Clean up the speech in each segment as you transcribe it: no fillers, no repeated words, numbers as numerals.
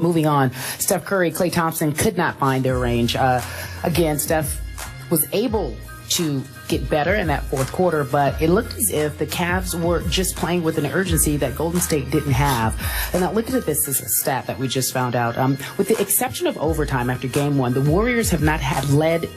Moving on, Steph Curry, Klay Thompson could not find their range. Again, Steph was able to get better in that fourth quarter, but it looked as if the Cavs were just playing with an urgency that Golden State didn't have. And now looking at this as a stat that we just found out, with the exception of overtime after game one, the Warriors have not had led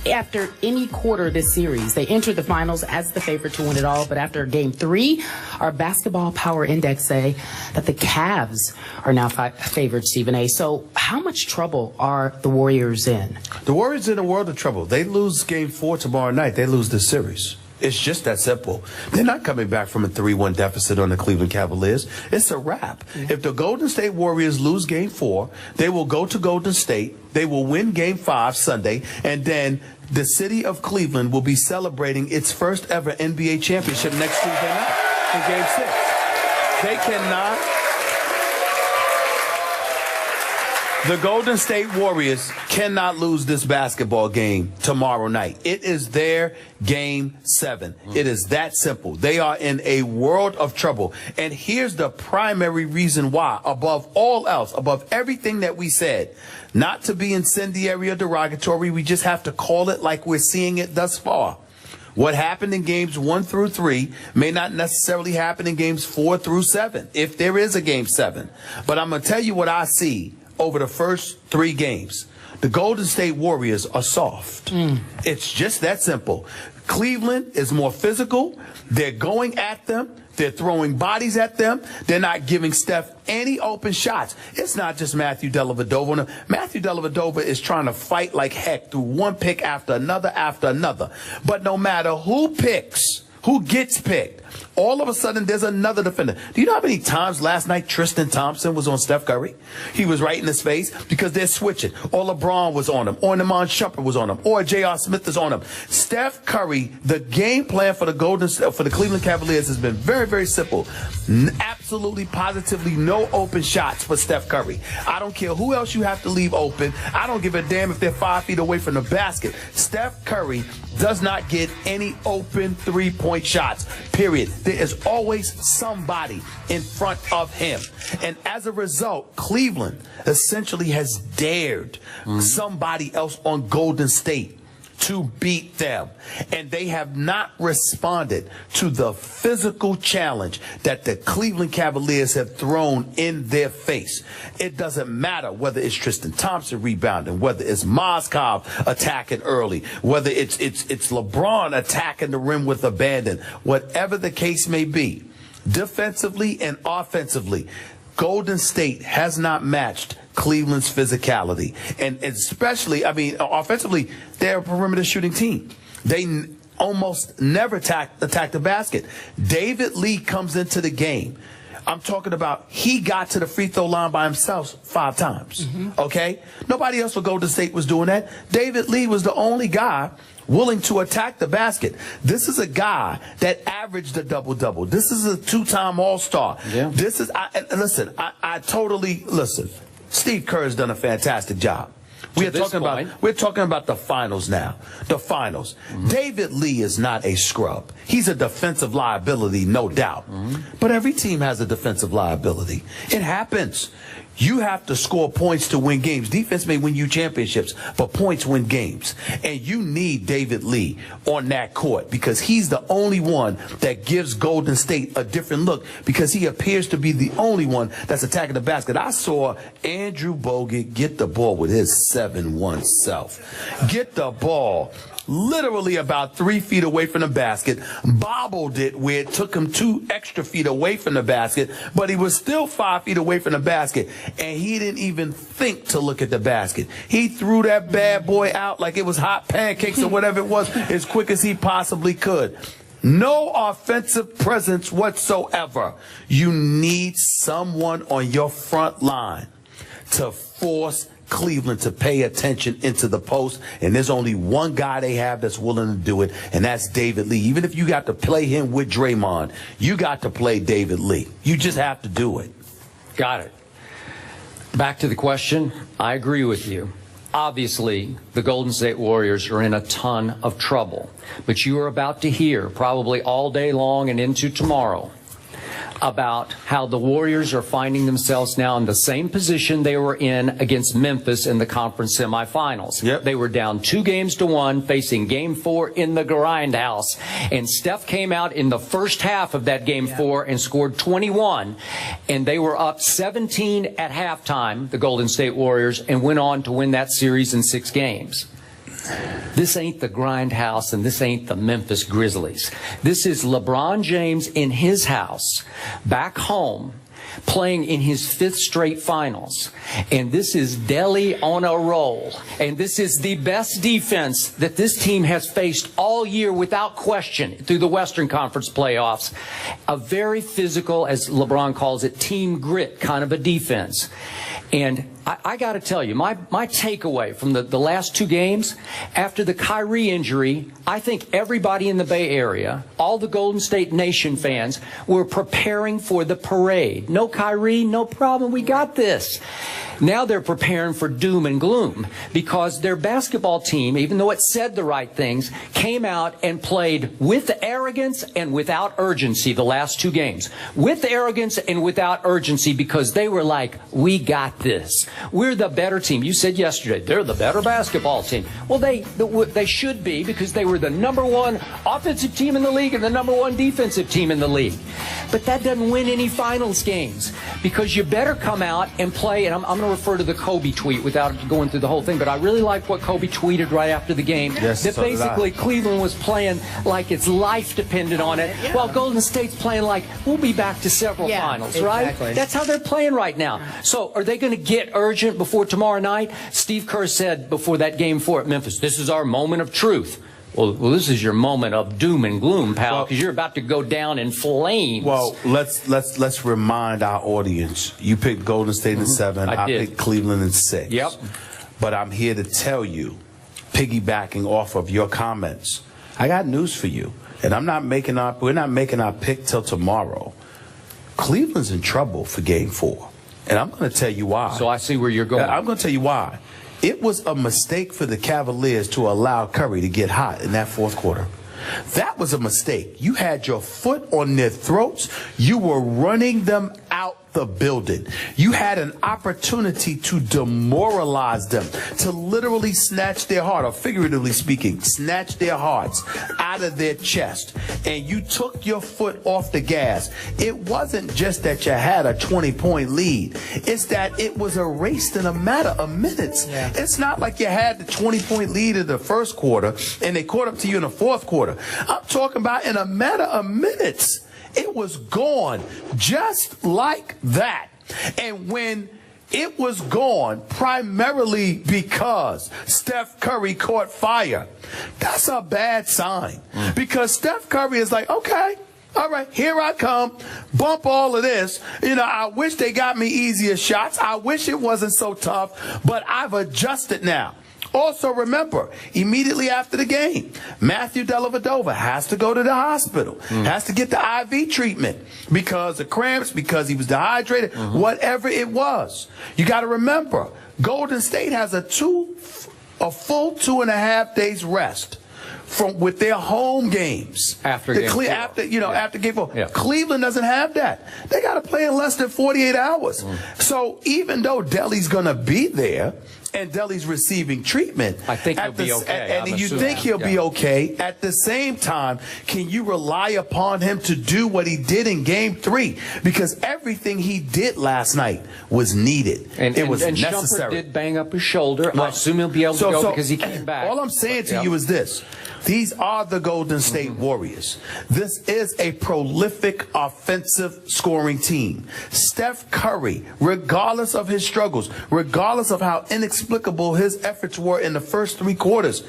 after any quarter this series. They entered the finals as the favorite to win it all, but after game three, our basketball power index say that the Cavs are now favored, Stephen A. So how much trouble are the Warriors in? The Warriors are in a world of trouble. They lose game 4 tomorrow night. They lose the series. It's just that simple. They're not coming back from a 3-1 deficit on the Cleveland Cavaliers. It's a wrap. If the Golden State Warriors lose game 4, they will go to Golden State. They will win game 5 Sunday, and then the city of Cleveland will be celebrating its first ever NBA championship next Tuesday night in game 6. They cannot. The Golden State Warriors cannot lose this basketball game tomorrow night. It is their game 7. It is that simple. They are in a world of trouble. And here's the primary reason why, above all else, above everything that we said, not to be incendiary or derogatory, we just have to call it like we're seeing it thus far. What happened in games 1 through 3 may not necessarily happen in games 4 through 7, if there is a game 7. But I'm going to tell you what I see over the first 3 games. The Golden State Warriors are soft. It's just that simple. Cleveland is more physical. They're going at them. They're throwing bodies at them. They're not giving Steph any open shots. It's not just Matthew Dellavedova. Matthew Dellavedova is trying to fight like heck through one pick after another after another. But no matter who picks, who gets picked, all of a sudden there's another defender. Do you know how many times last night Tristan Thompson was on Steph Curry? He was right in his face because they're switching. Or LeBron was on him. Or Iman Shumpert was on him. Or J.R. Smith is on him. Steph Curry, the game plan for the Cleveland Cavaliers has been very, very simple. Absolutely, positively no open shots for Steph Curry. I don't care who else you have to leave open. I don't give a damn if they're 5 feet away from the basket. Steph Curry does not get any open three-point shots, period. There is always somebody in front of him. And as a result, Cleveland essentially has dared somebody else on Golden State to beat them. And they have not responded to the physical challenge that the Cleveland Cavaliers have thrown in their face. It doesn't matter whether it's Tristan Thompson rebounding, whether it's Mozgov attacking early, whether it's LeBron attacking the rim with abandon, whatever the case may be, defensively and offensively, Golden State has not matched Cleveland's physicality. And especially, I mean, offensively, they're a perimeter shooting team. They almost never attack the basket. David Lee comes into the game. I'm talking about he got to the free throw line by himself 5 times. Okay? Nobody else for Golden State was doing that. David Lee was the only guy willing to attack the basket. This is a guy that averaged a double-double. This is a 2-time All-Star. Yeah. This is, I totally, listen, Steve Kerr has done a fantastic job. We're talking about the finals now. The finals. David Lee is not a scrub. He's a defensive liability, no doubt. But every team has a defensive liability. It happens. You have to score points to win games. Defense may win you championships, but points win games. And you need David Lee on that court because he's the only one that gives Golden State a different look because he appears to be the only one that's attacking the basket. I saw Andrew Bogut get the ball with his 7'1" self. Get the ball literally about 3 feet away from the basket, bobbled it where it took him 2 extra feet away from the basket, but he was still 5 feet away from the basket, and he didn't even think to look at the basket. He threw that bad boy out like it was hot pancakes or whatever it was as quick as he possibly could. No offensive presence whatsoever. You need someone on your front line to force Cleveland to pay attention into the post, and there's only one guy they have that's willing to do it, and that's David Lee. Even if you got to play him with Draymond, you got to play David Lee. You just have to do it. Got it. Back to the question, I agree with you. Obviously, the Golden State Warriors are in a ton of trouble, but you are about to hear, probably all day long and into tomorrow, about how the Warriors are finding themselves now in the same position they were in against Memphis in the conference semifinals. Yep. They were down 2-1 facing Game 4 in the grindhouse. And Steph came out in the first half of that Game 4 and scored 21. And they were up 17 at halftime, the Golden State Warriors, and went on to win that series in 6 games. This ain't the grindhouse, and this ain't the Memphis Grizzlies. This is LeBron James in his house, back home, playing in his 5th straight finals. And this is Delhi on a roll. And this is the best defense that this team has faced all year without question through the Western Conference playoffs. A very physical, as LeBron calls it, team grit kind of a defense. And I got to tell you, my takeaway from the last 2 games, after the Kyrie injury, I think everybody in the Bay Area, all the Golden State Nation fans, were preparing for the parade. No Kyrie, no problem, we got this. Now they're preparing for doom and gloom because their basketball team, even though it said the right things, came out and played with arrogance and without urgency the last 2 games. With arrogance and without urgency because they were like, we got this. We're the better team. You said yesterday, they're the better basketball team. Well, they should be because they were the #1 offensive team in the league and the #1 defensive team in the league. But that doesn't win any finals games because you better come out and play, and I'm going to refer to the Kobe tweet without going through the whole thing, but I really like what Kobe tweeted right after the game. Yes, that so basically Cleveland was playing like its life depended on it, while Golden State's playing like we'll be back to several finals, right? That's how they're playing right now. So are they going to get urgent before tomorrow night? Steve Kerr said before that Game 4 at Memphis, this is our moment of truth. Well, this is your moment of doom and gloom, pal, because you're about to go down in flames. Well, let's remind our audience. You picked Golden State in 7. I picked Cleveland in 6. Yep. But I'm here to tell you, piggybacking off of your comments, I got news for you. And we're not making our pick till tomorrow. Cleveland's in trouble for Game 4. And I'm going to tell you why. So I see where you're going. I'm going to tell you why. It was a mistake for the Cavaliers to allow Curry to get hot in that 4th quarter. That was a mistake. You had your foot on their throats. You were running them out the building. You had an opportunity to demoralize them, to literally snatch their heart, or figuratively speaking, snatch their hearts out of their chest. And you took your foot off the gas. It wasn't just that you had a 20-point lead. It's that it was erased in a matter of minutes. Yeah. It's not like you had the 20-point lead in the 1st quarter and they caught up to you in the 4th quarter. I'm talking about in a matter of minutes. It was gone just like that. And when it was gone primarily because Steph Curry caught fire, that's a bad sign. Because Steph Curry is like, okay, all right, here I come. Bump all of this. You know, I wish they got me easier shots. I wish it wasn't so tough, but I've adjusted now. Also, remember, immediately after the game, Matthew Dellavedova has to go to the hospital, has to get the IV treatment because of cramps, because he was dehydrated, whatever it was. You got to remember, Golden State has a full 2.5 days rest with their home games after Game 4. After Game 4. Yeah. Cleveland doesn't have that. They got to play in less than 48 hours. So even though Delly's going to be there, and Delly's receiving treatment, I think he'll be okay. And you think he'll be okay. At the same time, can you rely upon him to do what he did in Game 3? Because everything he did last night was needed. And it was necessary. Shumpert did bang up his shoulder. I assume he'll be able to go because he came back. All I'm saying to you is this. These are the Golden State Warriors. This is a prolific offensive scoring team. Steph Curry, regardless of his struggles, regardless of how inexplicable his efforts were in the first 3 quarters,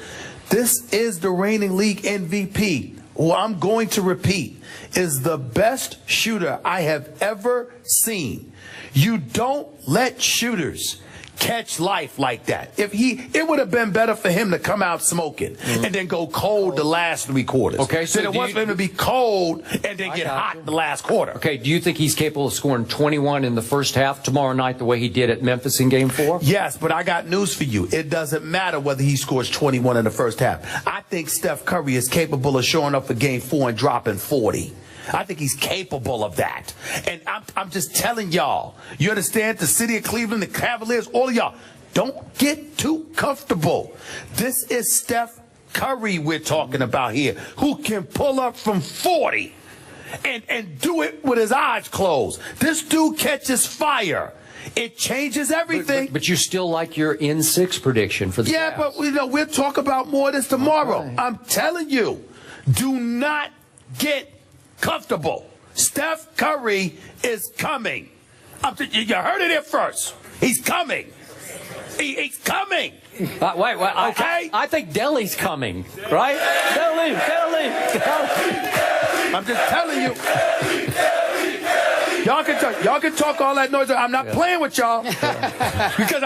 this is the reigning league MVP, who I'm going to repeat is the best shooter I have ever seen. You don't let shooters catch life like that. It would have been better for him to come out smoking and then go cold the last 3 quarters. Okay, so it was for him to be cold and then get hot the last quarter. Okay, do you think he's capable of scoring 21 in the first half tomorrow night the way he did at Memphis in Game 4? Yes, but I got news for you. It doesn't matter whether he scores 21 in the first half. I think Steph Curry is capable of showing up for Game 4 and dropping 40. I think he's capable of that. And I'm just telling y'all, you understand? The city of Cleveland, the Cavaliers, all of y'all, don't get too comfortable. This is Steph Curry we're talking about here, who can pull up from 40 and do it with his eyes closed. This dude catches fire. It changes everything. But you still like your N6 prediction for the Yeah, Cavs. but we'll talk about more of this tomorrow. Okay. I'm telling you, do not get comfortable. Steph Curry is coming. You heard it here first. He's coming. He's coming. Wait. Okay? I think Delhi's coming, right? Delhi. I'm just telling you. Y'all can talk all that noise. I'm not playing with y'all because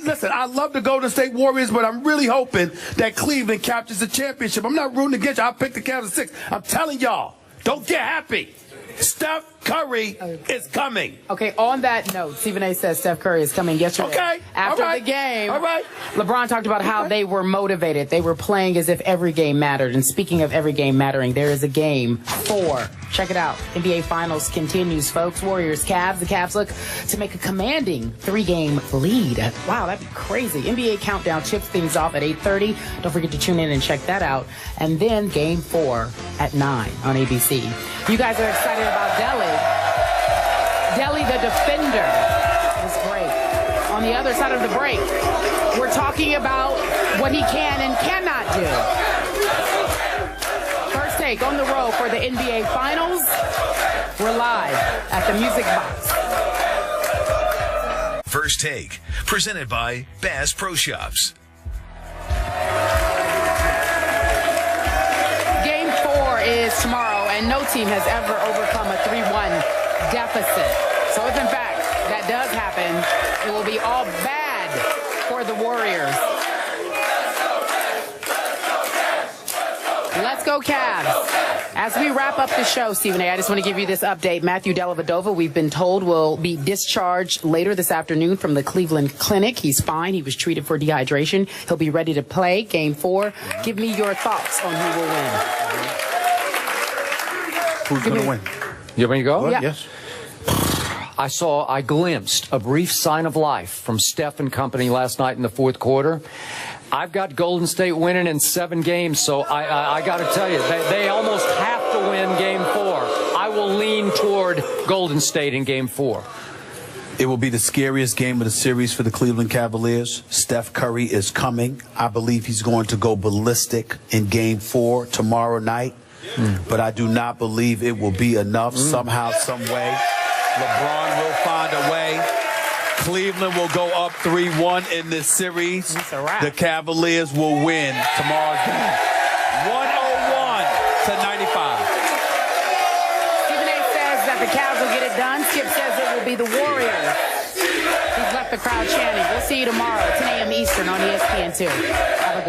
listen, I love the Golden State Warriors, but I'm really hoping that Cleveland captures the championship. I'm not rooting against you. I'll pick the Cavs at 6. I'm telling y'all, don't get happy. Steph Curry is coming. Okay, on that note, Stephen A. says Steph Curry is coming yesterday. Okay. After the game, LeBron talked about how they were motivated. They were playing as if every game mattered. And speaking of every game mattering, there is a game 4. Check it out. NBA Finals continues, folks. Warriors, Cavs. The Cavs look to make a commanding 3-game lead. Wow, that'd be crazy. NBA Countdown chips things off at 8:30. Don't forget to tune in and check that out. And then game 4 at 9 on ABC. You guys are excited about Delhi. Delhi, the defender, is great. On the other side of the break, we're talking about what he can and cannot do. First take on the road for the NBA Finals. We're live at the Music Box. First Take, presented by Bass Pro Shops. Game 4 is tomorrow, and no team has ever overcome a 3-1 deficit. So if in fact that does happen, it will be all bad for the Warriors. Let's go Cavs. As we wrap up the show, Stephen A., I just want to give you this update. Matthew Dellavedova, we've been told, will be discharged later this afternoon from the Cleveland Clinic. He's fine. He was treated for dehydration. He'll be ready to play Game 4. Give me your thoughts on who will win. Who's going to win? You want me to go? Yeah. Yes. I glimpsed a brief sign of life from Steph and company last night in the fourth quarter. I've got Golden State winning in 7 games, so I got to tell you, they almost have to win Game 4. I will lean toward Golden State in Game 4. It will be the scariest game of the series for the Cleveland Cavaliers. Steph Curry is coming. I believe he's going to go ballistic in Game 4 tomorrow night. But I do not believe it will be enough somehow, some way. LeBron will find a way. Cleveland will go up 3-1 in this series. The Cavaliers will win tomorrow's game. 101-95. Stephen A. says that the Cavs will get it done. Skip says it will be the Warriors. He's left the crowd chanting. We'll see you tomorrow, 10 a.m. Eastern on ESPN2. Have a good